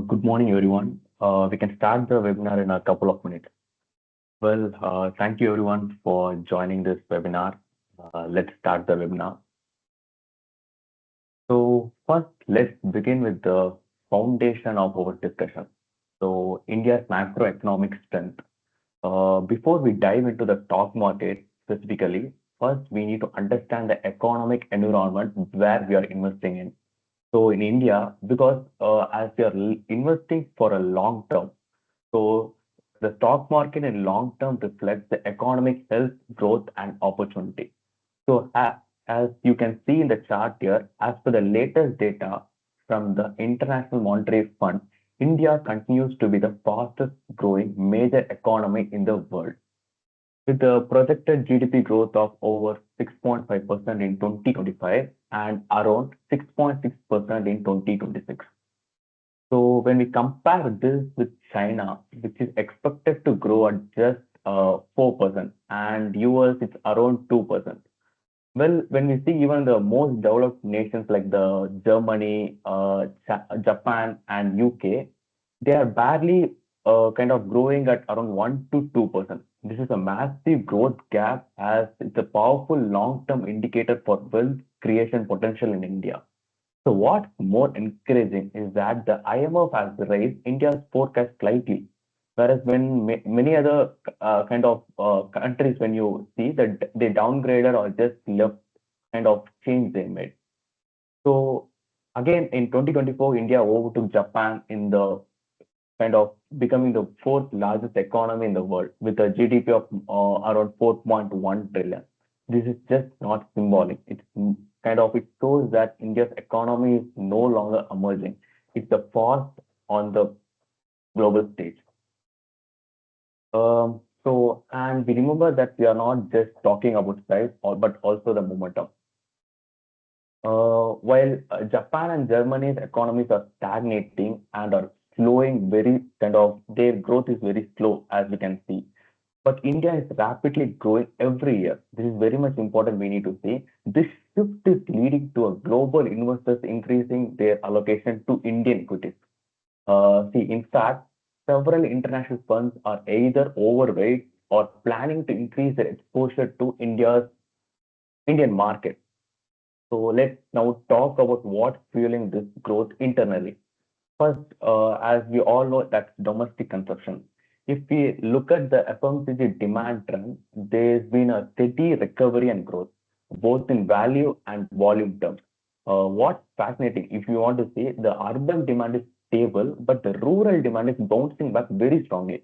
Good morning, everyone. We can start the webinar in a couple of minutes. Thank you everyone for joining this webinar. Let's start the webinar. So first, let's begin with the foundation of our discussion. So India's macroeconomic strength. Before we dive into the stock market specifically, first we need to understand the economic environment where we are investing in. So in India, because as we are investing for a long term, so the stock market in long term reflects the economic health, growth, and opportunity. So as you can see in the chart here, as per the latest data from the International Monetary Fund, India continues to be the fastest growing major economy in the world, with a projected GDP growth of over 6.5% in 2025 and around 6.6% in 2026. So when we compare this with China, which is expected to grow at just 4%, and US it's around 2%. Well, when we see even the most developed nations like the Germany, Japan, and UK, they are barely kind of growing at around 1 to 2%. This is a massive growth gap as it's a powerful long-term indicator for wealth creation potential in India. So what's more encouraging is that the IMF has raised India's forecast slightly, whereas when many other countries, when you see that they downgraded or just left kind of change they made. So again, in 2024, India overtook Japan in the kind of becoming the fourth largest economy in the world with a GDP of around 4.1 trillion. This is just not symbolic. It shows that India's economy is no longer emerging. It's the first on the global stage. And we remember that we are not just talking about size, but also the momentum. While Japan and Germany's economies are stagnating and are slowing their growth is very slow, as we can see. But India is rapidly growing every year. This is very much important we need to see. This shift is leading to a global investors increasing their allocation to Indian equities. In fact, several international funds are either overweight or planning to increase their exposure to Indian market. So let's now talk about what's fueling this growth internally. First, as we all know, that's domestic consumption. If we look at the FMCG demand trend, there's been a steady recovery and growth, both in value and volume terms. What's fascinating, if you want to see, the urban demand is stable, but the rural demand is bouncing back very strongly.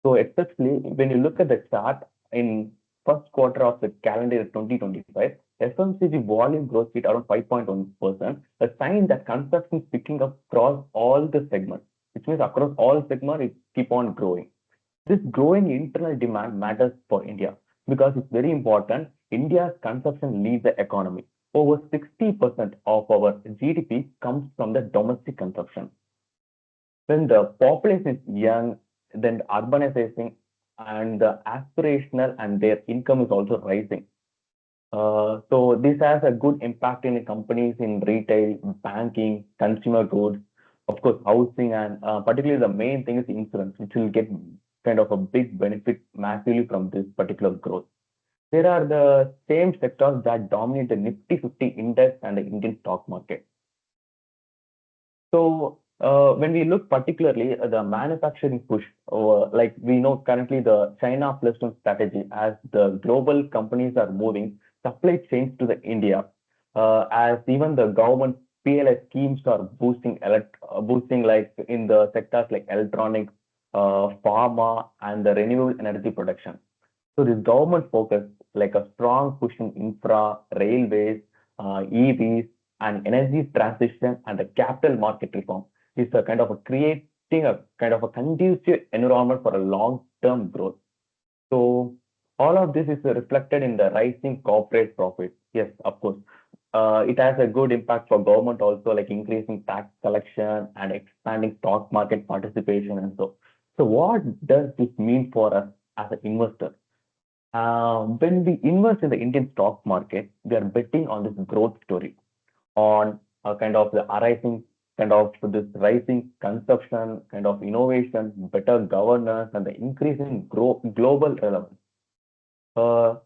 So especially when you look at the chart in first quarter of the calendar year 2025, FMCG volume growth hit around 5.1%, a sign that consumption is picking up across all the segments, which means across all segments it keep on growing. This growing internal demand matters for India because it's very important. India's consumption leads the economy. Over 60% of our GDP comes from the domestic consumption. When the population is young, then urbanization and the aspirational and their income is also rising. So this has a good impact in the companies in retail, banking, consumer goods, of course, housing, and particularly the main thing is insurance, which will get kind of a big benefit massively from this particular growth. There are the same sectors that dominate the Nifty 50 index and the Indian stock market. So when we look particularly at the manufacturing push, like we know currently the China plus one strategy, as the global companies are moving supply chains to the India, as even the government PLI schemes are boosting like in the sectors like electronics, pharma, and the renewable energy production. So this government focus, like a strong push in infra, railways, EVs, and energy transition and the capital market reform is a kind of creating a kind of a conducive environment for a long-term growth. So all of this is reflected in the rising corporate profits. Yes, of course. It has a good impact for government also, like increasing tax collection and expanding stock market participation and so. So what does this mean for us as an investor? When we invest in the Indian stock market, we are betting on this growth story, on kind of the arising kind of this rising consumption, kind of innovation, better governance, and the increasing global relevance.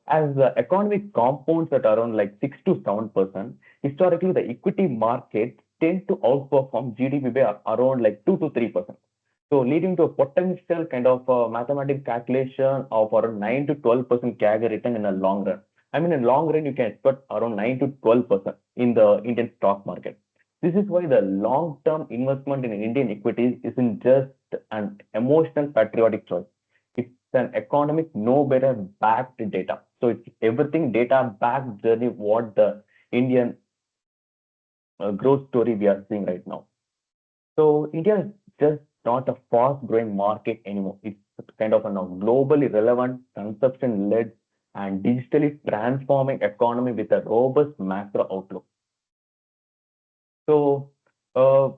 As the economy compounds at around like 6 to 7%, historically the equity market tend to outperform GDP by around like 2 to 3%. So leading to a potential kind of mathematical calculation of around 9 to 12% CAGR return in the long run. I mean, in long run, you can expect around 9 to 12% in the Indian stock market. This is why the long-term investment in Indian equities isn't just an emotional patriotic choice. It's an economic no better backed data. So it's everything data backed journey what the Indian growth story we are seeing right now. So India is just not a fast growing market anymore. It's kind of a now globally relevant, consumption led, and digitally transforming economy with a robust macro outlook. So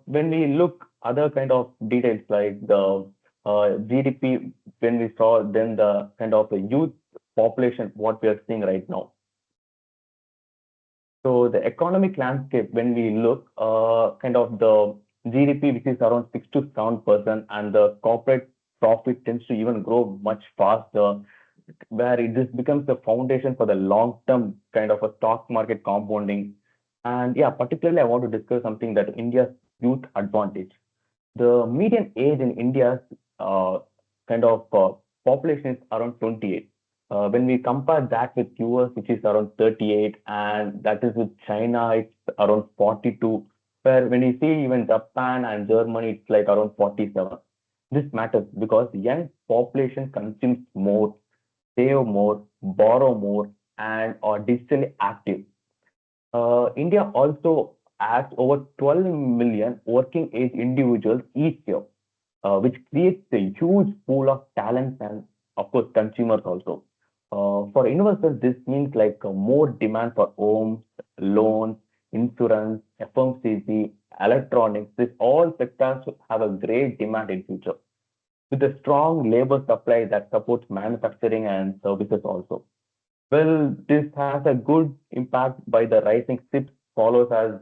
when we look other kind of details like the GDP, when we saw then the kind of the youth population, what we are seeing right now. So the economic landscape, when we look kind of the GDP, which is around 6 to 7%, and the corporate profit tends to even grow much faster, where it just becomes the foundation for the long-term kind of a stock market compounding. And yeah, particularly I want to discuss something that India's youth advantage. The median age in India's kind of population is around 28. When we compare that with US, which is around 38, and that is with China, it's around 42. Where when you see even Japan and Germany, it's like around 47. This matters because young population consumes more, save more, borrow more, and are digitally active. India also adds over 12 million working age individuals each year, which creates a huge pool of talents and, of course, consumers also. For investors, this means like more demand for homes, loans, insurance, FMCG, electronics. These all sectors have a great demand in future, with a strong labor supply that supports manufacturing and services also. Well, this has a good impact by the rising SIPs follows as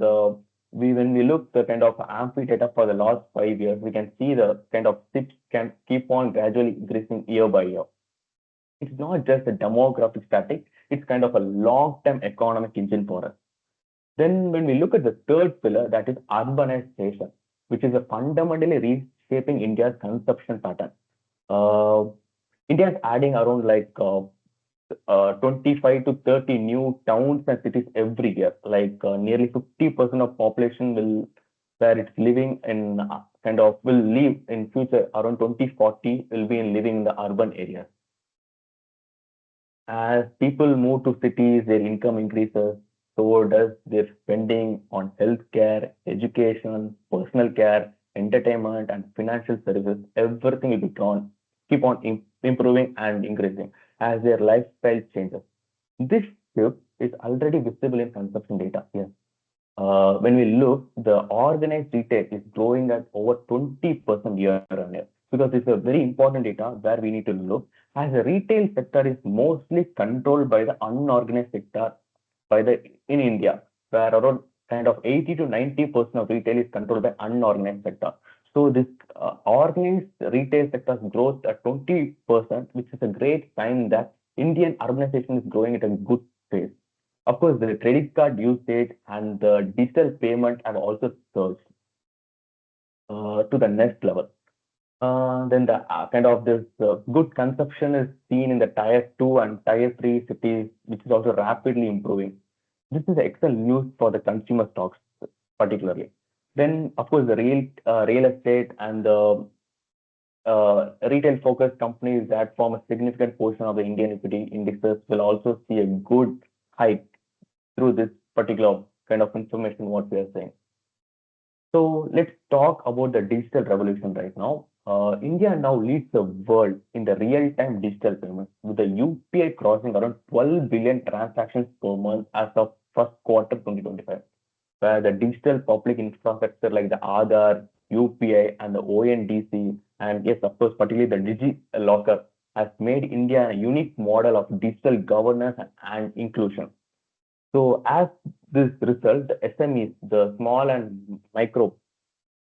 we when we look the kind of AMFI data for the last 5 years, we can see the kind of SIPs can keep on gradually increasing year by year. It's not just a demographic static, it's kind of a long-term economic engine for us. Then when we look at the third pillar, that is urbanization, which is a fundamentally reshaping India's consumption pattern. Uh, India is adding around like 25 to 30 new towns and cities every year. Like nearly 50% of population will where it's living in kind of will live in future around 2040 will be in living in the urban areas. As people move to cities, their income increases, so does their spending on healthcare, education, personal care, entertainment, and financial services. Everything will be gone, keep on improving and increasing as their lifestyle changes. This shift is already visible in consumption data. Yes. When we look, the organized retail is growing at over 20% year on year because it's a very important data where we need to look as the retail sector is mostly controlled by the unorganized sector by the in India, where around kind of 80 to 90% of retail is controlled by unorganized sector. So this organized retail sector's growth at 20%, which is a great sign that Indian urbanization is growing at a good pace. Of course, the credit card usage and the digital payment have also surged to the next level. Then the kind of this good consumption is seen in the tier 2 and tier 3 cities, which is also rapidly improving. This is excellent news for the consumer stocks, particularly. Then, of course, the real estate and the retail focused companies that form a significant portion of the Indian equity indexes will also see a good hike through this particular kind of information what we are saying. So let's talk about the digital revolution right now. India now leads the world in the real-time digital payments, with the UPI crossing around 12 billion transactions per month as of first quarter 2025, where the digital public infrastructure like the Aadhaar, UPI, and the ONDC, and yes, of course, particularly the DigiLocker, has made India a unique model of digital governance and inclusion. So as this result, the SMEs, the small and micro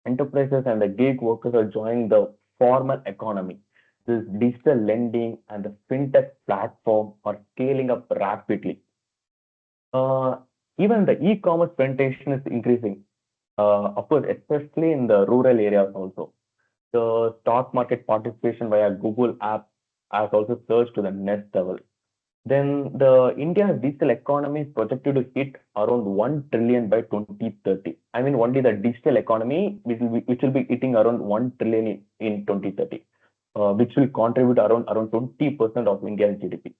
Enterprises and the gig workers are joining the formal economy. This digital lending and the fintech platform are scaling up rapidly. Uh, Even the e-commerce penetration is increasing. Of course, especially in the rural areas also. The stock market participation via Google app has also surged to the next level. Then the India's digital economy is projected to hit around 1 trillion by 2030. I mean, only the digital economy which will be hitting around 1 trillion in 2030, which will contribute around 20% of India's GDP.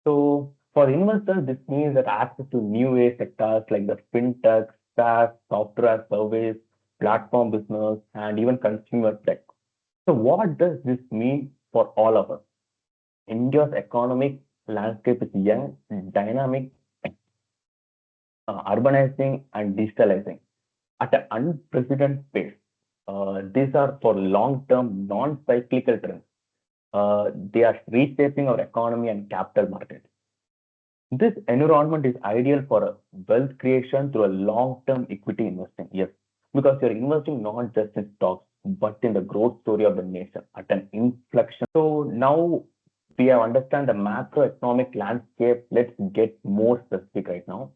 So for investors, this means that access to new age sectors like the fintech, SaaS, software as service, platform business, and even consumer tech. So what does this mean for all of us? India's economic landscape is young, dynamic, urbanizing, and digitalizing at an unprecedented pace. These are for long-term, non-cyclical trends. They are reshaping our economy and capital markets. This environment is ideal for a wealth creation through a long-term equity investing. Yes, because you're investing not just in stocks, but in the growth story of the nation at an inflection. So now we have understand the macroeconomic landscape. Let's get more specific right now.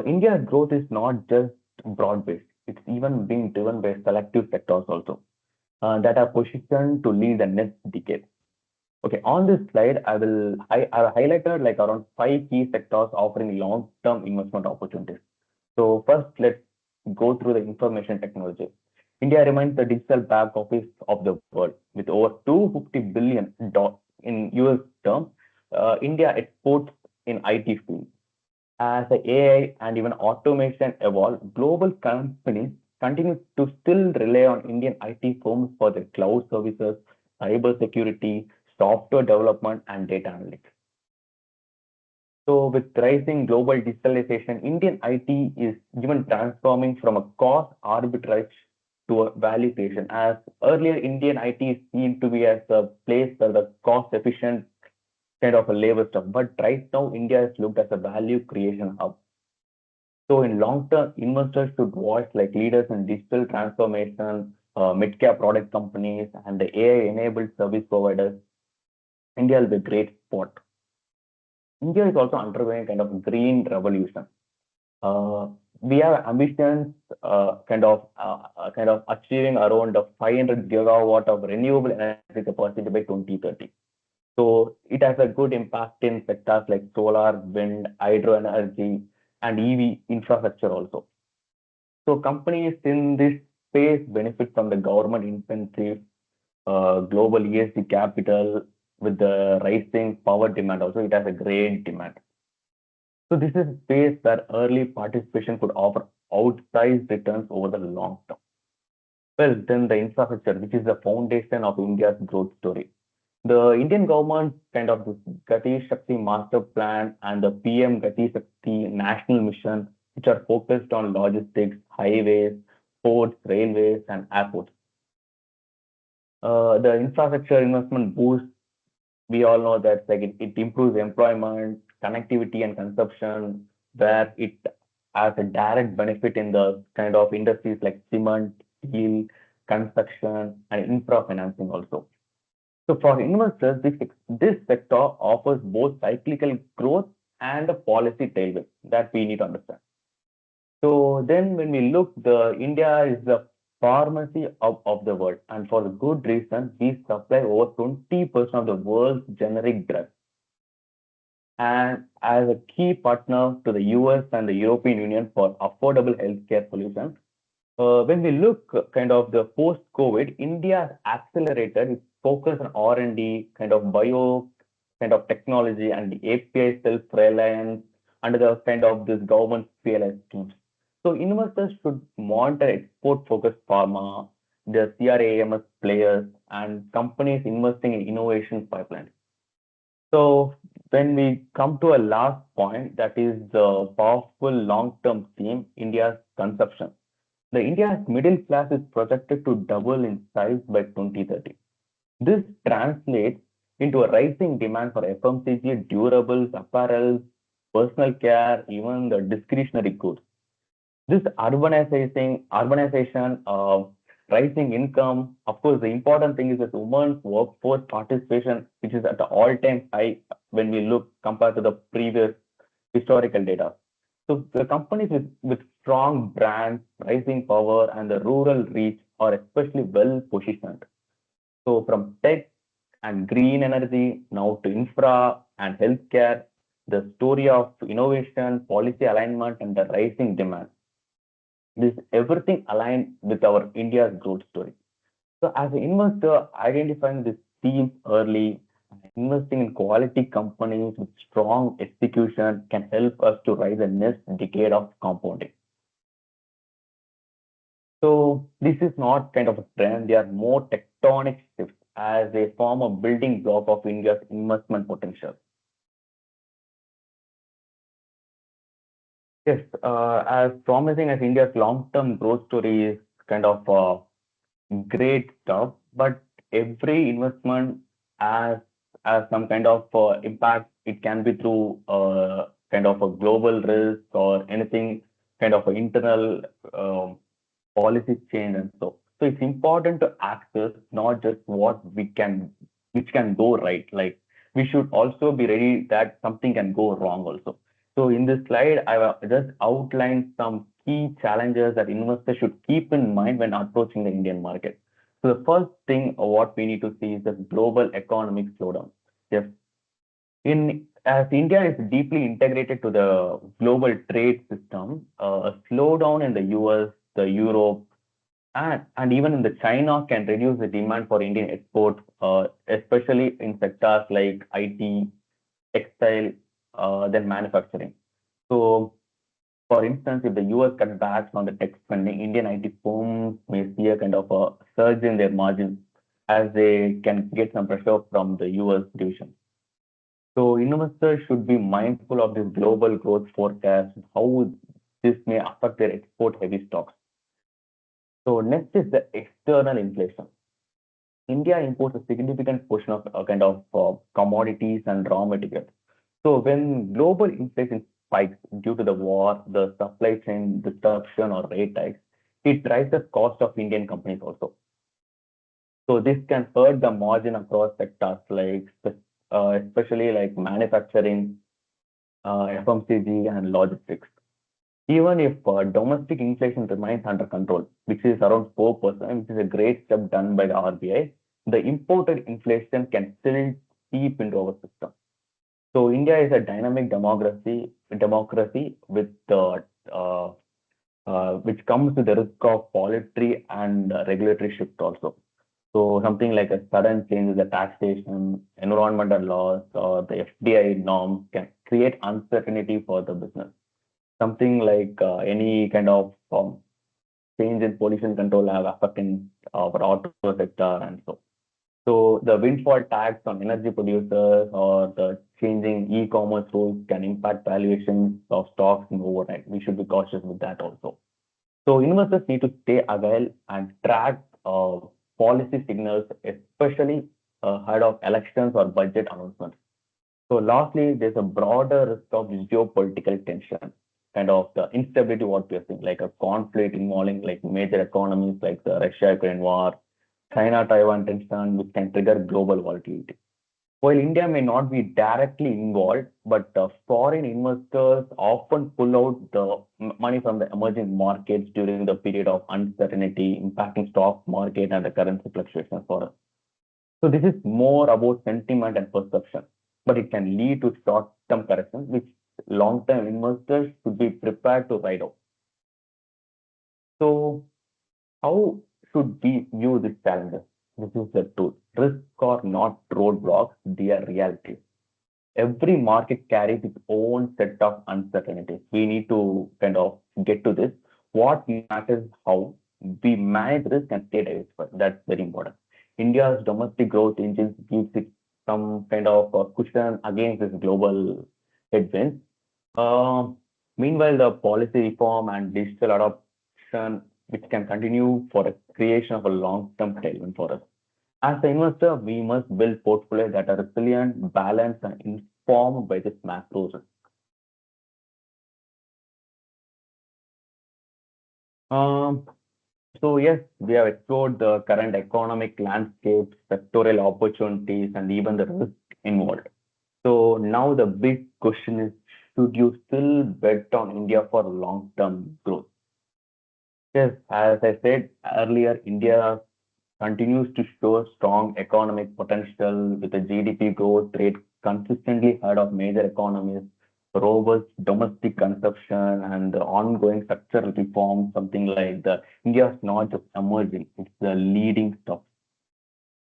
India's growth is not just broad-based. It's even being driven by selective sectors also that are positioned to lead the next decade. Okay, on this slide, I've highlighted like around five key sectors offering long-term investment opportunities. So first, let's go through the information technology. India remains the digital back office of the world with over 250 billion in US terms. India exports in IT field. As the AI and even automation evolve, global companies continue to still rely on Indian IT firms for their cloud services, cyber security, software development, and data analytics. So, with rising global digitalization, Indian IT is even transforming from a cost arbitrage to a value creation. As earlier, Indian IT is seen to be as a place where the cost efficient kind of a labor stuff, but right now India is looked as a value creation hub. So in long term, investors should watch like leaders in digital transformation, mid-cap product companies, and the AI-enabled service providers. India will be a great spot. India is also undergoing kind of green revolution. Uh, we have ambitions, kind of achieving around 500 gigawatt of renewable energy capacity by 2030. So it has a good impact in sectors like solar, wind, hydro energy, and EV infrastructure also. So companies in this space benefit from the government incentives, global ESG capital with the rising power demand also. It has a great demand. So this is a space where early participation could offer outsized returns over the long term. Well, then the infrastructure, which is the foundation of India's growth story. The Indian government kind of this Gati Shakti Master Plan and the PM Gati Shakti National Mission, which are focused on logistics, highways, ports, railways, and airports. The infrastructure investment boost, we all know that like it improves employment, connectivity, and consumption, where it has a direct benefit in the kind of industries like cement, steel, construction, and infra financing also. So for investors, this sector offers both cyclical growth and a policy tailwind that we need to understand. So then when we look, the India is the pharmacy of the world, and for a good reason, we supply over 20% of the world's generic drugs. And as a key partner to the US and the European Union for affordable healthcare solutions, when we look kind of the post-COVID, India has accelerated its focus on R&D, kind of bio, kind of technology and the API self-reliance under the kind of this government PLI schemes. So investors should monitor export-focused pharma, the CRAMS players, and companies investing in innovation pipelines. So when we come to a last point, that is the powerful long-term theme, India's consumption. The India's middle class is projected to double in size by 2030. This translates into a rising demand for FMCG, durables, apparel, personal care, even the discretionary goods. This urbanization, rising income. Of course, the important thing is that women's workforce participation, which is at the all-time high when we look compared to the previous historical data. So the companies with strong brands, pricing power, and the rural reach are especially well positioned. So from tech and green energy now to infra and healthcare, the story of innovation, policy alignment, and the rising demand. This everything aligned with our India's growth story. So as an investor, identifying these themes early, investing in quality companies with strong execution can help us to rise the next decade of compounding. So this is not kind of a trend, they are more tectonic shifts as they form a building block of India's investment potential. Yes, as promising as India's long-term growth story is kind of great stuff, but every investment has some kind of impact. It can be through kind of a global risk or anything kind of an internal um, policy change and so. So it's important to access not just which can go right. Like we should also be ready that something can go wrong also. So in this slide, I have just outlined some key challenges that investors should keep in mind when approaching the Indian market. So the first thing what we need to see is the global economic slowdown. Yes, in as India is deeply integrated to the global trade system, a slowdown in the US, the Europe, and even in the China can reduce the demand for Indian exports, especially in sectors like IT, textile, then manufacturing. So, for instance, if the US cuts back on the tech spending, Indian IT firms may see a kind of a surge in their margins as they can get some pressure from the US division. So, investors should be mindful of this global growth forecast, how this may affect their export heavy stocks. So, next is the external inflation. India imports a significant portion of kind of commodities and raw materials. So when global inflation spikes due to the war, the supply chain disruption or rate hikes, it drives the cost of Indian companies also. So this can hurt the margin across sectors like especially like manufacturing, FMCG and logistics. Even if domestic inflation remains under control, which is around 4%, which is a great step done by the RBI, the imported inflation can still seep into our system. So India is a dynamic democracy with uh, which comes with the risk of policy and regulatory shift also. So something like a sudden change in the taxation, environmental laws, or the FDI norms can create uncertainty for the business. Something like any kind of change in pollution control have affecting our auto sector and so. So the windfall tax on energy producers or the changing e-commerce rules can impact valuations of stocks in overnight. We should be cautious with that also. So investors need to stay agile and track policy signals, especially ahead of elections or budget announcements. So lastly, there's a broader risk of geopolitical tension, kind of the instability what we are seeing, like a conflict involving like major economies like the Russia-Ukraine war, China-Taiwan tension, which can trigger global volatility. While India may not be directly involved, but foreign investors often pull out the money from the emerging markets during the period of uncertainty, impacting stock market and the currency fluctuations for us. So this is more about sentiment and perception, but it can lead to short-term corrections, which long-term investors should be prepared to ride out. So how should we view these challenges? This is the truth. Risks are not roadblocks, they are realities. Every market carries its own set of uncertainties. We need to kind of get to this. What matters is how we manage risk and stay diversified. That's very important. India's domestic growth engines gives it some kind of cushion against this global headwinds. Uh, Meanwhile, the policy reform and digital adoption, which can continue for a creation of a long-term tailwind for us. As an investor, we must build portfolios that are resilient, balanced, and informed by this macro risk. Um, so yes, we have explored the current economic landscape, sectoral opportunities, and even the risk involved. So now the big question is, should you still bet on India for long-term growth? Yes, as I said earlier, India continues to show strong economic potential with a GDP growth rate consistently ahead of major economies, robust domestic consumption, and the ongoing structural reforms, something like the India is not just emerging, it's the leading stock.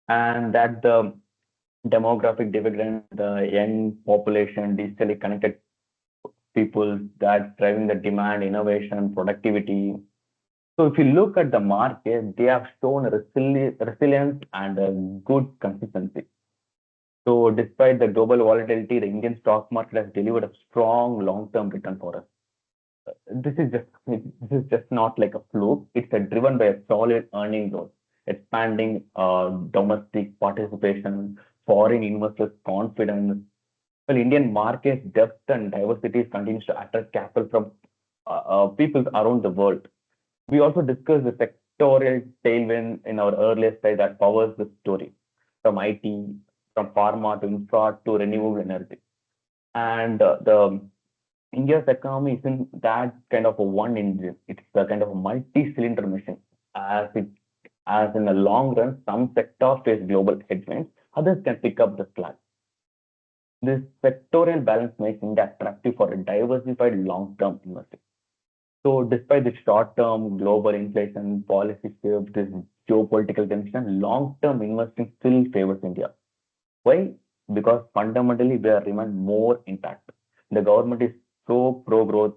And that the demographic dividend, the young population, digitally connected people that driving the demand, innovation, productivity. So if you look at the market, they have shown resilience and a good consistency. So despite the global volatility, the Indian stock market has delivered a strong long-term return for us. This is just not like a fluke. It's driven by a solid earning growth, expanding domestic participation, foreign investors' confidence. Well, Indian market depth and diversity continues to attract capital from people around the world. We also discussed the sectorial tailwind in our earlier slide that powers the story, from IT, from pharma to infra to renewable energy. And the India's economy isn't that kind of a one engine. It's a kind of a multi-cylinder machine. As in the long run, some sectors face global headwinds, others can pick up the slack. This sectorial balance makes India attractive for a diversified long-term investing. So despite the short-term global inflation, policy shifts, this geopolitical tension, long-term investing still favors India. Why? Because fundamentally we are remain more intact. The government is so pro-growth,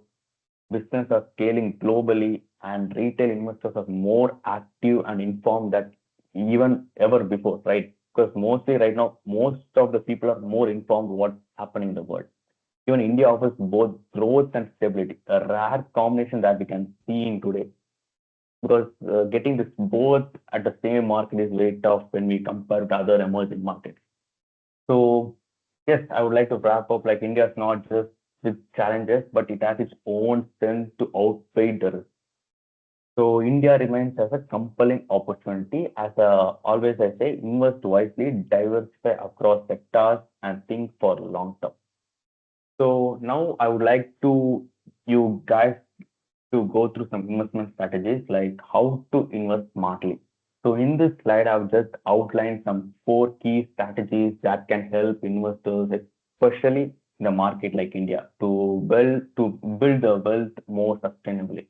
businesses are scaling globally, and retail investors are more active and informed than even ever before, right? Because mostly right now, most of the people are more informed what's happening in the world. Even India offers both growth and stability, a rare combination that we can see in today. Because getting this both at the same market is very tough when we compare to other emerging markets. So yes, I would like to wrap up like India is not just with challenges, but it has its own strength to outweigh the risk. So India remains as a compelling opportunity. As always I say, invest wisely, diversify across sectors, and think for long term. So now I would like to you guys to go through some investment strategies like how to invest smartly. So in this slide, I've just outlined some four key strategies that can help investors, especially in a market like India, to build the wealth more sustainably.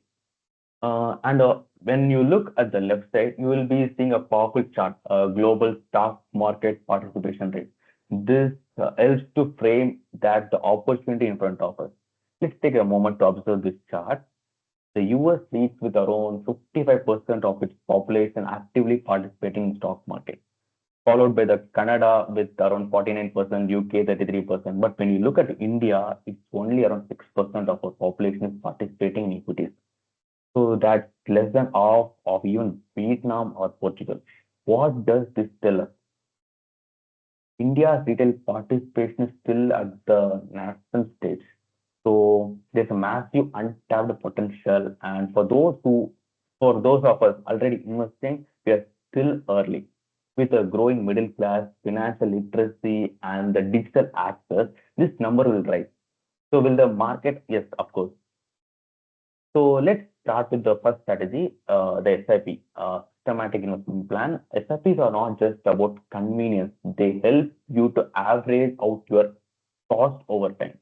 And when you look at the left side, you will be seeing a powerful chart, global stock market participation rate. This helps to frame that the opportunity in front of us. Let's take a moment to observe this chart. The US leads with around 55% of its population actively participating in stock market, followed by the Canada with around 49%, UK 33%. But when you look at India, it's only around 6% of our population is participating in equities. So that's less than half of even Vietnam or Portugal. What does this tell us? India's retail participation is still at the nascent stage. So there's a massive untapped potential. And for those of us already investing, we are still early. With a growing middle class, financial literacy, and the digital access, this number will rise. So will the market? Yes, of course. So let's start with the first strategy, the SIP, systematic investment plan. SIPs are not just about convenience. They help you to average out your cost over time.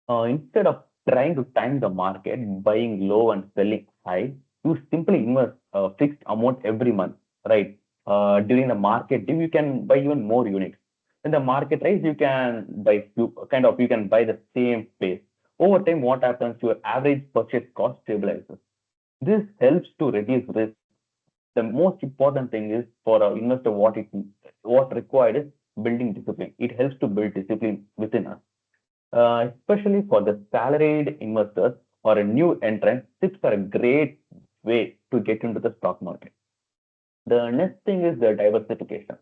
Instead of trying to time the market, buying low and selling high, you simply invest a fixed amount every month, right? During the market dip, you can buy even more units. In the market rise, you can buy you can buy the same pace. Over time, what happens? Your average purchase cost stabilizes. This helps to reduce risk. The most important thing is for an investor, what required is building discipline. It helps to build discipline within us. Especially for the salaried investors or a new entrant, tips are a great way to get into the stock market. The next thing is the diversification.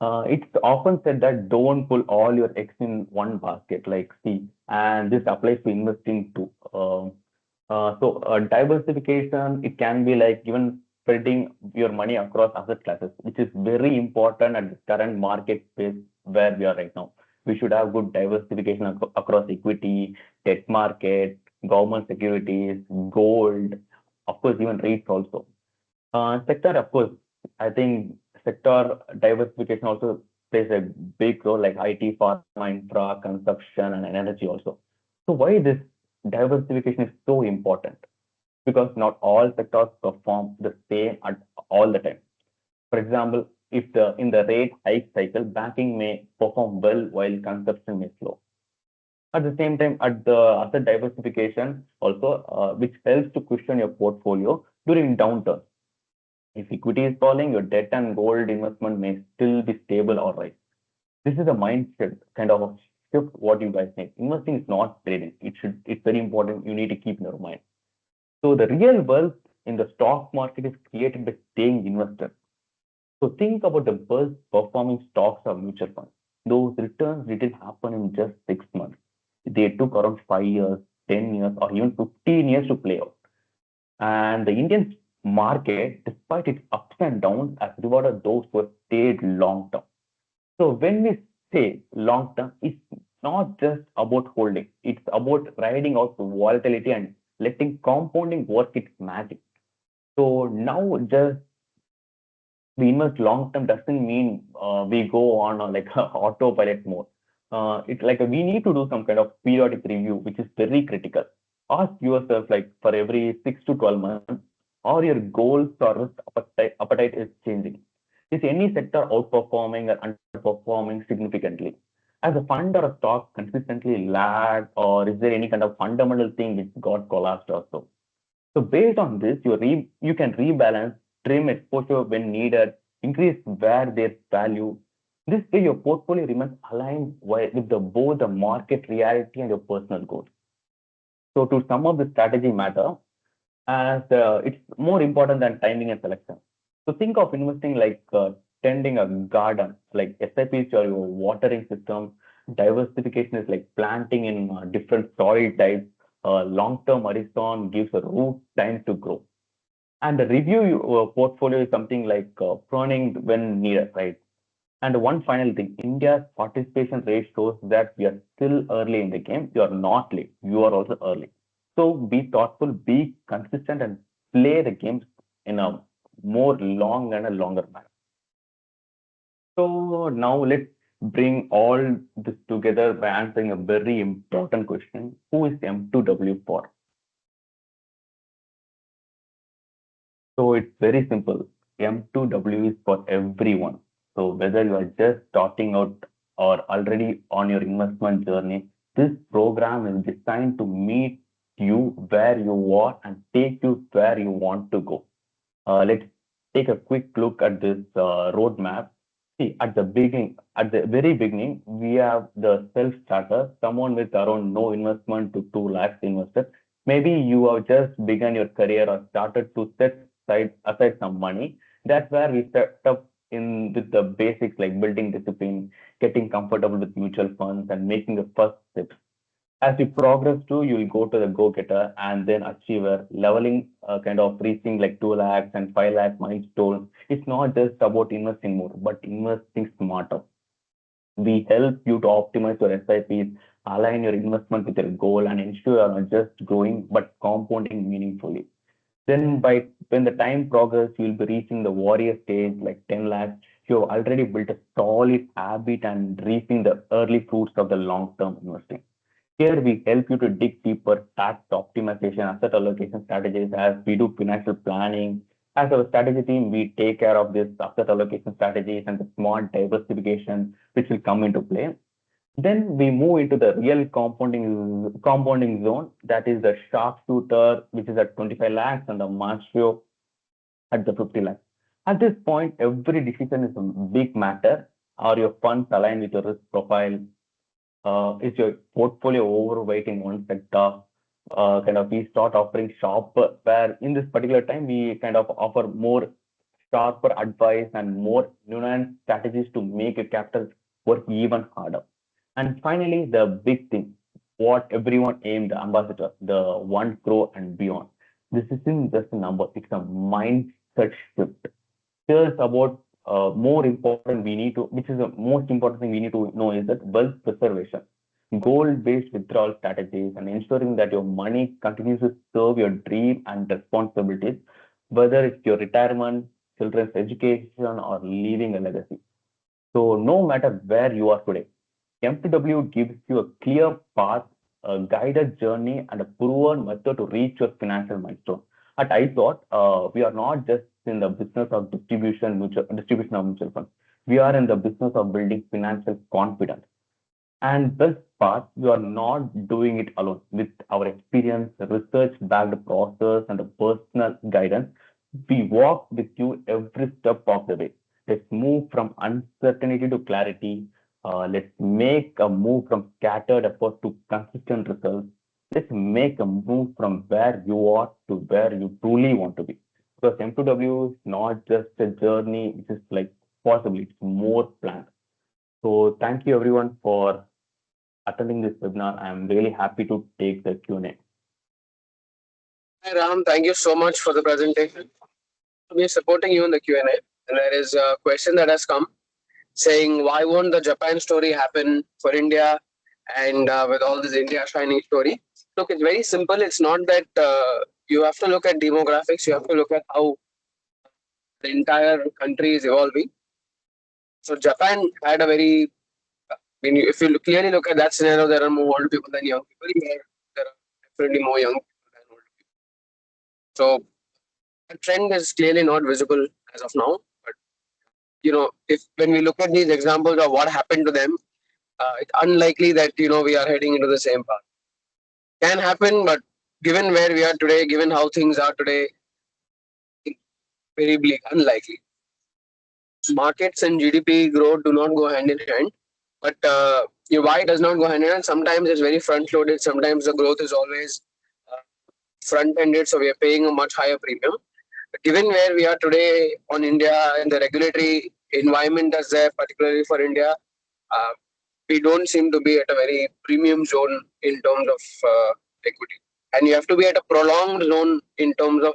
It's often said that don't put all your eggs in one basket, like see, and this applies to investing too. Diversification, it can be like even spreading your money across asset classes, which is very important at the current market space where we are right now. We should have good diversification across equity, debt market, government securities, gold, of course, even REITs also. Sector, of course, I think sector diversification also plays a big role, like IT, pharma, infra, consumption, and energy also. So why this diversification is so important? Because not all sectors perform the same at all the time. For example, if the in the rate hike cycle, banking may perform well while consumption may slow. At the same time, at the asset diversification also, which helps to cushion your portfolio during downturns. If equity is falling, your debt and gold investment may still be stable or rise. This is a mindset kind of a shift what you guys think. Investing is not trading. It's very important. You need to keep in your mind. So the real wealth in the stock market is created by staying invested. So think about the best performing stocks or mutual funds. Those returns didn't happen in just 6 months. They took around 5 years, 10 years, or even 15 years to play out. And the Indian market, despite its ups and downs, has rewarded those who have stayed long term. So when we say long term, it's not just about holding, it's about riding out the volatility and letting compounding work its magic. So now just we invest long term doesn't mean we go on like autopilot mode. It's like we need to do some kind of periodic review, which is very critical. Ask yourself, like for every 6 to 12 months, are your goals or risk appetite is changing? Is any sector outperforming or underperforming significantly? As a fund or a stock consistently lag, or is there any kind of fundamental thing which got collapsed also? So based on this, you can rebalance, trim exposure when needed, increase where there's value. This way, your portfolio remains aligned with both the market reality and your personal goals. So to sum up, the strategy matter as it's more important than timing and selection. So think of investing like tending a garden, like SIPs or your watering system. Diversification is like planting in different soil types. Long-term horizon gives a root time to grow. And the review your portfolio is something like pruning when needed, right? And one final thing, India's participation rate shows that we are still early in the game. You are not late. You are also early. So be thoughtful, be consistent, and play the games in a more long and a longer manner. So now let's bring all this together by answering a very important question. Who is M2W for? So it's very simple. M2W is for everyone. So whether you are just starting out or already on your investment journey, this program is designed to meet you where you are and take you where you want to go. Let's take a quick look at this roadmap. See, at the very beginning, we have the self-starter, someone with around no investment to 2 lakhs invested. Maybe you have just begun your career or started to set aside some money. That's where we set up in with the basics like building discipline, getting comfortable with mutual funds, and making the first steps. As you progress too, you will go to the go-getter and then achiever, leveling kind of reaching like 2 lakhs and 5 lakh milestones. It's not just about investing more, but investing smarter. We help you to optimize your SIPs, align your investment with your goal, and ensure you are not just growing but compounding meaningfully. Then by when the time progress, you'll be reaching the warrior stage like 10 lakhs. You've already built a solid habit and reaping the early fruits of the long-term investing. Here we help you to dig deeper, tax optimization, asset allocation strategies as we do financial planning. As our strategy team, we take care of this asset allocation strategies and the smart diversification which will come into play. Then we move into the real compounding zone, that is the sharpshooter, which is at 25 lakhs, and the maestro at the 50 lakhs. At this point, every decision is a big matter. Are your funds aligned with your risk profile? Is your portfolio overweight in one sector? Kind of we start offering sharper, where in this particular time we kind of offer more sharper advice and more nuanced strategies to make your capital work even harder. And finally, the big thing. what everyone aimed ambassador, the 1 crore and beyond. This isn't just a number, it's a mindset shift. Here's about more important we need to, which is the most important thing we need to know is that wealth preservation, goal-based withdrawal strategies, and ensuring that your money continues to serve your dream and responsibilities, whether it's your retirement, children's education, or leaving a legacy. So no matter where you are today, MTW gives you a clear path, a guided journey, and a proven method to reach your financial milestone. At iThought, we are not just in the business of distribution of mutual funds. We are in the business of building financial confidence. And best part, you are not doing it alone. With our experience, research-backed process, and a personal guidance, we walk with you every step of the way. Let's move from uncertainty to clarity. Let's make a move from scattered effort to consistent results. Let's make a move from where you are to where you truly want to be. Because M2W is not just a journey, it's just like possibly it's more planned. So thank you everyone for attending this webinar. I'm really happy to take the Q&A. Hi Ram, thank you so much for the presentation. We are supporting you in the Q&A. And there is a question that has come saying, why won't the Japan story happen for India and with all this India shining story? Look, it's very simple. It's not that you have to look at demographics. You have to look at how the entire country is evolving. So Japan had a very, if you clearly look at that scenario, there are more old people than young people. There are definitely more young people than old people. So the trend is clearly not visible as of now. But if when we look at these examples of what happened to them, it's unlikely that we are heading into the same path. Can happen, but given where we are today, given how things are today, very bleak, unlikely. Markets and GDP growth do not go hand in hand. But why it does not go hand in hand? Sometimes it's very front loaded. Sometimes the growth is always uh, front ended, so we are paying a much higher premium. But given where we are today on India and the regulatory environment that's there, particularly for India, uh, we don't seem to be at a very premium zone in terms of equity. And you have to be at a prolonged zone in terms of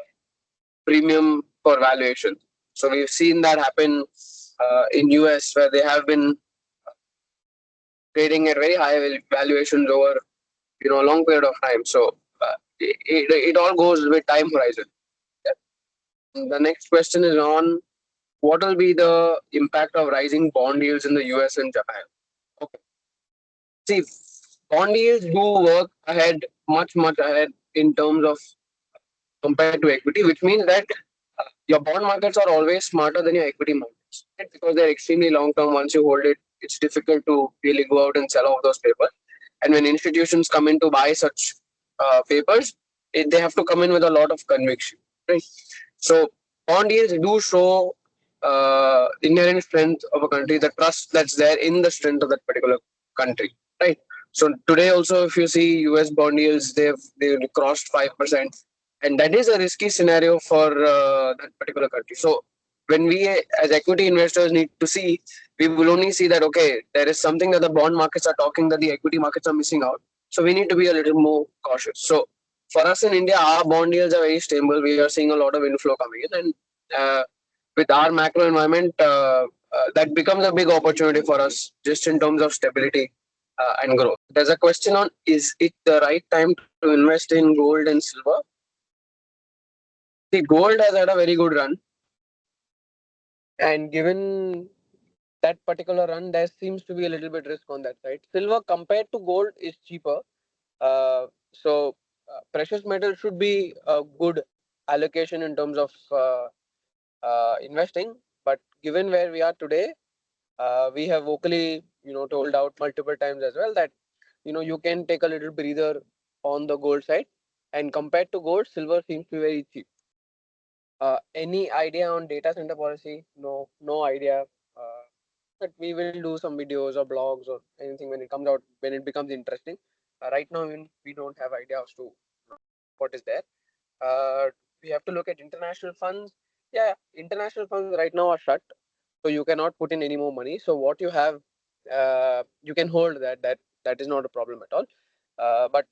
premium for valuation. So we've seen that happen in US where they have been trading at very high valuations over a long period of time. So it all goes with time horizon. Yeah. The next question is on what will be the impact of rising bond yields in the US and Japan. Okay. See, bond yields do work ahead, much ahead in terms of compared to equity, which means that your bond markets are always smarter than your equity markets, right? Because they're extremely long term. Once you hold it, it's difficult to really go out and sell off those papers. And when institutions come in to buy such papers, they have to come in with a lot of conviction, right? So bond yields do show inherent strength of a country, the trust that's there in the strength of that particular country, right? So today also, if you see US bond yields, they've crossed 5%, and that is a risky scenario for that particular country. So when we as equity investors need to see, we will only see that okay, there is something that the bond markets are talking that the equity markets are missing out. So we need to be a little more cautious. So for us in India, our bond yields are very stable. We are seeing a lot of inflow coming in, and with our macro environment, that becomes a big opportunity for us just in terms of stability and growth. There's a question on, is it the right time to invest in gold and silver? The gold has had a very good run, and given that particular run, there seems to be a little bit risk on that side. Silver compared to gold is cheaper, so precious metal should be a good allocation in terms of investing. But given where we are today, we have vocally told out multiple times as well that you can take a little breather on the gold side, and compared to gold, silver seems to be very cheap. Any idea on data center policy? No, no idea. Uh, but we will do some videos or blogs or anything when it comes out, when it becomes interesting. Right now, we don't have idea as to what is there. Uh, we have to look at international funds. Yeah, international funds right now are shut, so you cannot put in any more money. So what you have, you can hold that. That is not a problem at all. But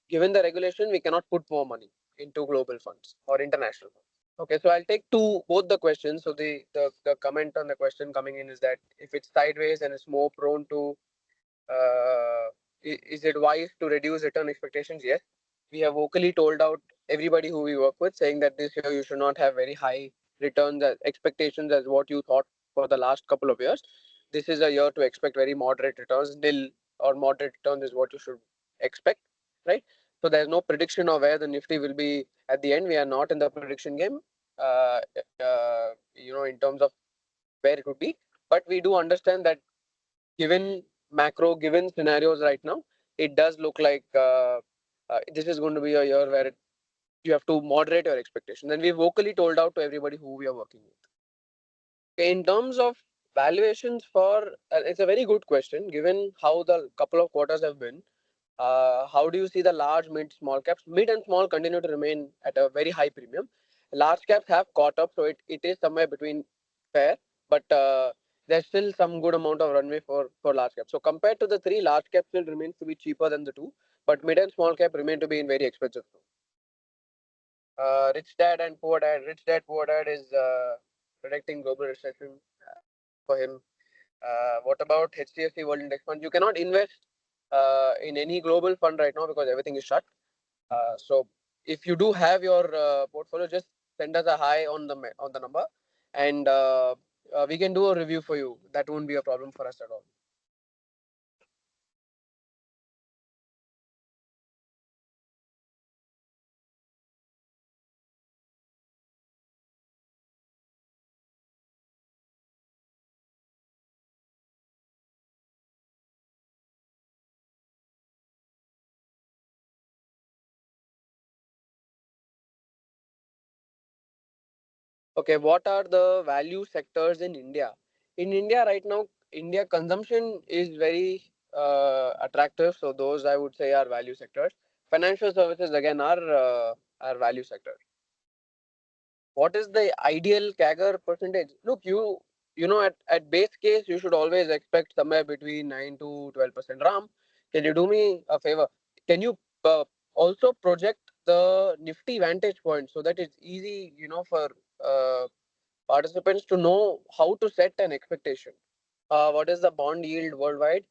given the regulation, we cannot put more money into global funds or international funds. Okay, so I'll take both the questions. So the comment on the question coming in is that if it's sideways and it's more prone to, uh, is it wise to reduce return expectations? Yes, we have vocally told out everybody who we work with, saying that this year you should not have very high returns as expectations as what you thought for the last couple of years. This is a year to expect very moderate returns. Nil or moderate returns is what you should expect, right? So there's no prediction of where the Nifty will be at the end. We are not in the prediction game, in terms of where it would be. But we do understand that given macro, given scenarios right now, it does look like this is going to be a year where you have to moderate your expectations. And we vocally told out to everybody who we are working with. Okay, in terms of valuations for, it's a very good question given how the couple of quarters have been. How do you see the large, mid, small caps? Mid and small continue to remain at a very high premium. Large caps have caught up, so it is somewhere between fair, but there's still some good amount of runway for large caps. So compared to the three, large cap still remains to be cheaper than the two, but mid and small cap remain to be in very expensive. Rich Dad and Poor Dad. Rich Dad, Poor Dad is predicting global recession for him. What about HDFC World Index Fund? You cannot invest in any global fund right now because everything is shut. So if you do have your portfolio, just send us a hi on the number, and we can do a review for you. That won't be a problem for us at all. Okay, what are the value sectors in India? In India right now, India consumption is very attractive. So those I would say are value sectors. Financial services again are value sectors. What is the ideal CAGR percentage? Look, at base case, you should always expect somewhere between 9 to 12%. Ram, can you do me a favor? Can you also project the Nifty vantage point so that it's easy, for uh, participants to know how to set an expectation? What is the bond yield worldwide?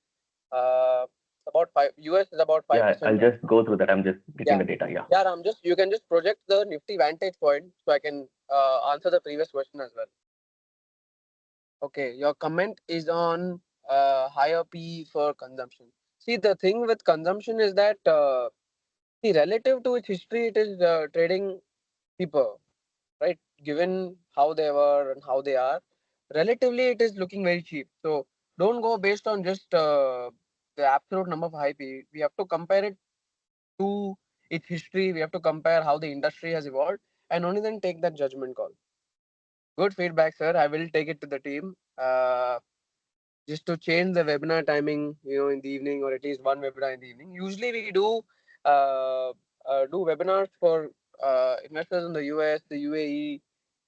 About five. US is about five Yeah, I'll percent. just go through that. I'm just getting Yeah. the data. Yeah. Yeah, Ram, you can just project the Nifty vantage point so I can answer the previous question as well. Okay, your comment is on higher P for consumption. See, the thing with consumption is that see, relative to its history, it is trading cheaper, right? Given how they were and how they are, relatively it is looking very cheap. So don't go based on just the absolute number of high P. We have to compare it to its history. We have to compare how the industry has evolved, and only then take that judgment call. Good feedback, sir. I will take it to the team. Just to change the webinar timing, in the evening, or at least one webinar in the evening. Usually we uh, do webinars for investors in the US, the UAE.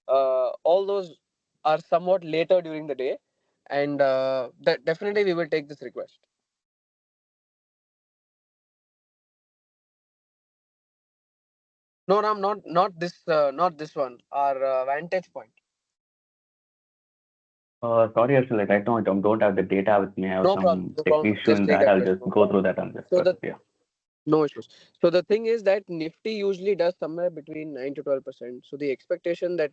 All those are somewhat later during the day, and that definitely we will take this request. No, Ram, not this one. Our vantage point. Sorry, actually, like right now I don't have the data with me. I have No problem. some No tech problem. issue Just in take that. that I'll question. just No go problem. through that and So discuss. the Yeah. No issues. So the thing is that Nifty usually does somewhere between 9 to 12%. So the expectation that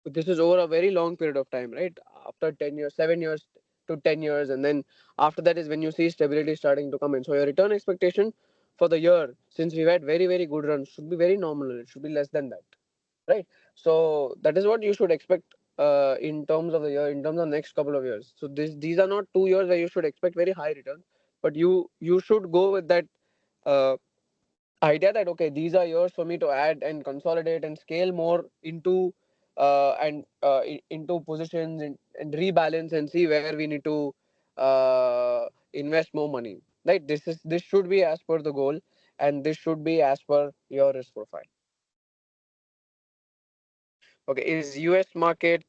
this is over a very long period of time, right? After 10 years, 7 years to 10 years, and then after that is when you see stability starting to come in. So your return expectation for the year, since we've had very, very good runs, should be very nominal. It should be less than that, right? So that is what you should expect in terms of the year, in terms of next couple of years. So these are not 2 years where you should expect very high returns, but you should go with that uh, idea that okay, these are years for me to add and consolidate and scale more into into positions and rebalance and see where we need to invest more money, right? This should be as per the goal, and this should be as per your risk profile. Okay, is US market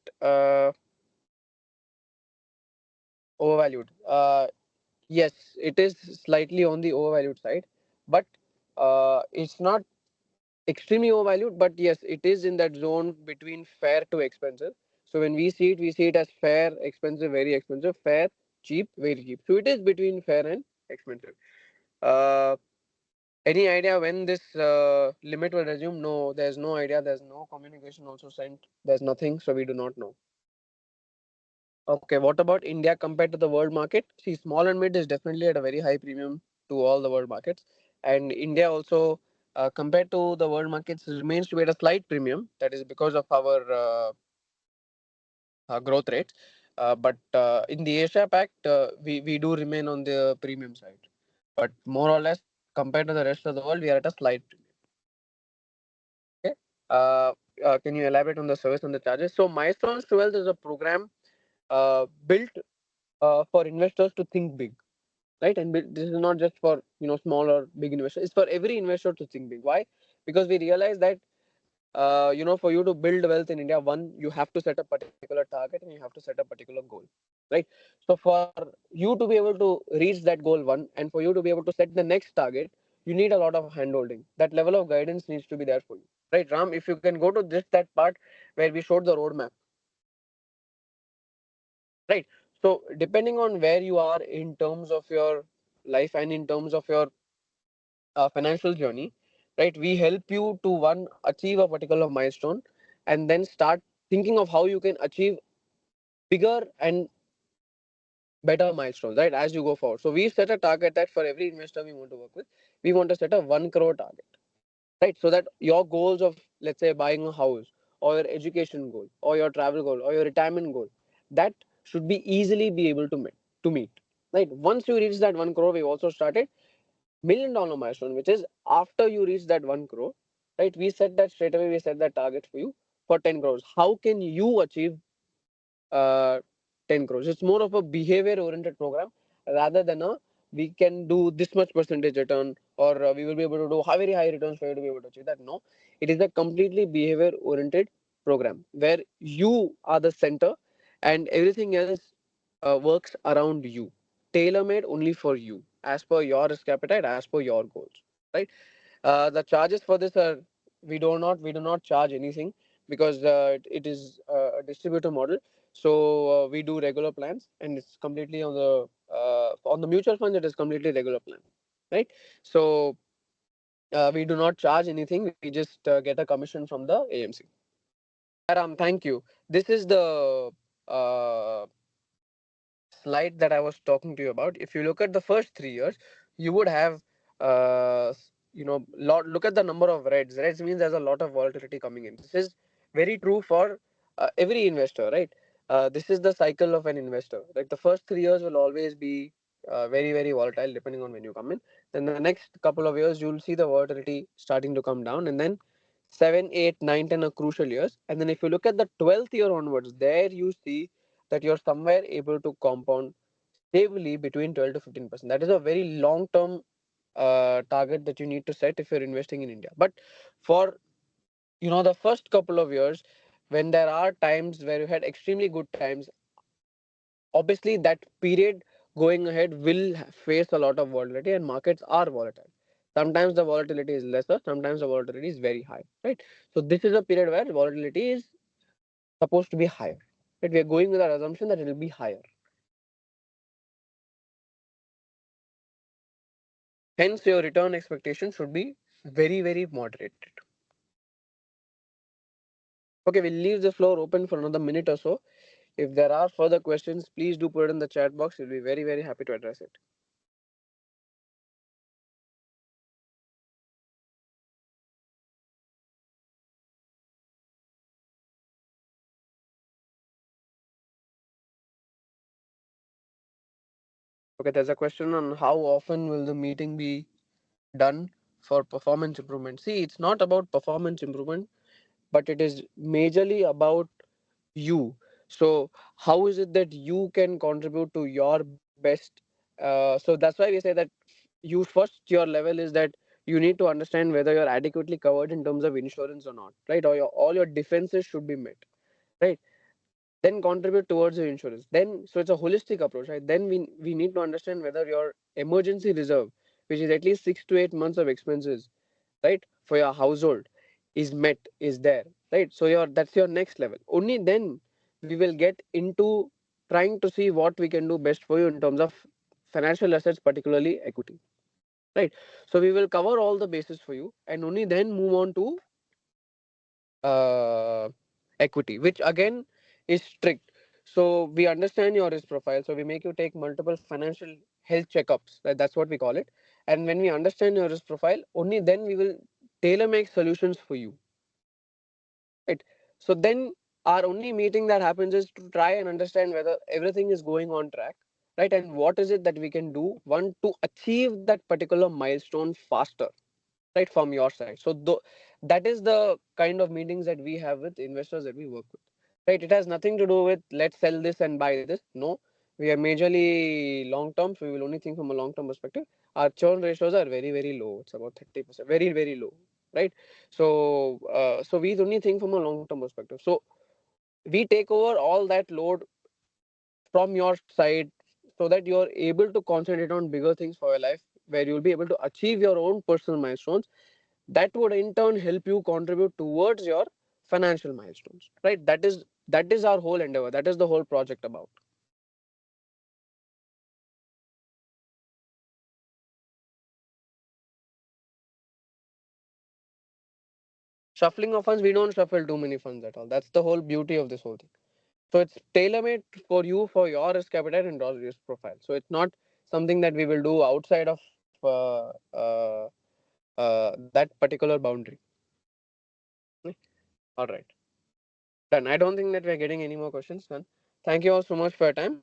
overvalued? Yes, it is slightly on the overvalued side, but it's not extremely overvalued. But yes, it is in that zone between fair to expensive. So when we see it as fair, expensive, fair, cheap, very cheap. So it is between fair and expensive. Uh, any idea when this limit will resume? No, there's no idea. There's no communication also sent. There's nothing, so we do not know. Okay, what about India compared to the world market? See, small and mid is definitely at a very high premium to all the world markets, and India also, compared to the world markets, remains to be at a slight premium. That is because of our growth rates. But in the Asia Pact, we do remain on the premium side. But more or less, compared to the rest of the world, we are at a slight premium. Okay. Can you elaborate on the service and the charges? So, Milestones2Wealth is a program built for investors to think big, right? And this is not just for small or big investors. It's for every investor to think big. Why? Because we realize that for you to build wealth in India, one, you have to set a particular target and you have to set a particular goal, right? So for you to be able to reach that goal, one, and for you to be able to set the next target, you need a lot of handholding. That level of guidance needs to be there for you, right? Ram, if you can go to this that part where we showed the roadmap, right? So depending on where you are in terms of your life and in terms of your financial journey, right? We help you to one achieve a particular milestone, and then start thinking of how you can achieve bigger and better milestones, right? As you go forward. So we set a target that for every investor we want to work with, we want to set a 1 crore target, right? So that your goals of, let's say, buying a house, or your education goal, or your travel goal, or your retirement goal, that should be easily be able to meet, right? Once you reach that 1 crore, we also started $1 million milestone, which is after you reach that 1 crore, right? We set that straight away, we set that target for you for 10 crores. How can you achieve uh, 10 crores? It's more of a behavior oriented program rather than a we can do this much percentage return, or we will be able to do very high returns for you to be able to achieve that. No, it is a completely behavior oriented program where you are the center and everything else works around you, tailor made only for you, as per your risk appetite, as per your goals, right? The charges for this are, we do not charge anything, because it is a distributor model. So we do regular plans, and it's completely on the mutual fund. It is completely regular plan, right? So we do not charge anything. We just get a commission from the AMC. Ram, thank you. This is the uh, slide that I was talking to you about. If you look at the first 3 years, you would have, look at the number of reds. Reds means there's a lot of volatility coming in. This is very true for every investor, right? This is the cycle of an investor. Like the first 3 years will always be very, very volatile depending on when you come in. Then the next couple of years, you'll see the volatility starting to come down. And then 7, 8, 9, 10 are crucial years. And then if you look at the 12th year onwards, there you see that you're somewhere able to compound stably between 12 to 15%. That is a very long term target that you need to set if you're investing in India. But for the first couple of years, when there are times where you had extremely good times, obviously that period going ahead will face a lot of volatility, and markets are volatile. Sometimes the volatility is lesser, sometimes the volatility is very high, right? So this is a period where volatility is supposed to be higher, right? We are going with our assumption that it will be higher. Hence, your return expectation should be very, very moderate. Okay, we'll leave the floor open for another minute or so. If there are further questions, please do put it in the chat box. We'll be very, very happy to address it. Okay, there's a question on how often will the meeting be done for performance improvement. See, it's not about performance improvement, but it is majorly about you. So how is it that you can contribute to your best? So that's why we say that you first, your level is that you need to understand whether you're adequately covered in terms of insurance or not, right? Or all your defenses should be met, right? then contribute towards your insurance. Then, so it's a holistic approach, right? Then we need to understand whether your emergency reserve, which is at least 6 to 8 months of expenses, right, for your household, is met, is there, right? So your that's your next level. Only then we will get into trying to see what we can do best for you in terms of financial assets, particularly equity, right? So we will cover all the bases for you, and only then move on to uh, equity, which again is strict. So we understand your risk profile. So we make you take multiple financial health checkups. That's what we call it. And when we understand your risk profile, only then we will tailor make solutions for you. Right. So then our only meeting that happens is to try and understand whether everything is going on track, right? And what is it that we can do, one, to achieve that particular milestone faster, right, from your side. So that is the kind of meetings that we have with investors that we work with, right? It has nothing to do with let's sell this and buy this. No, we are majorly long term, so we will only think from a long term perspective. Our churn ratios are very, very low. It's about 30%, very, very low, right? So we only think from a long term perspective. So we take over all that load from your side, so that you're able to concentrate on bigger things for your life, where you'll be able to achieve your own personal milestones that would in turn help you contribute towards your financial milestones, right? That is our whole endeavor, that is the whole project about. Shuffling of funds, we don't shuffle too many funds at all. That's the whole beauty of this whole thing. So it's tailor made for you, for your risk appetite and your risk profile. So it's not something that we will do outside of that particular boundary. All right, done. I don't think that we're getting any more questions. Done. Thank you all so much for your time.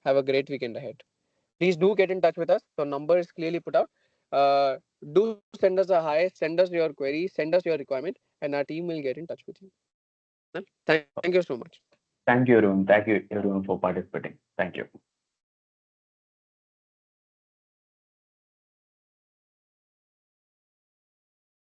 Have a great weekend ahead. Please do get in touch with us. So number is clearly put out. Do send us a hi, send us your query, send us your requirement, and our team will get in touch with you. Thank you so much. Thank you, everyone. Thank you, everyone, for participating. Thank you.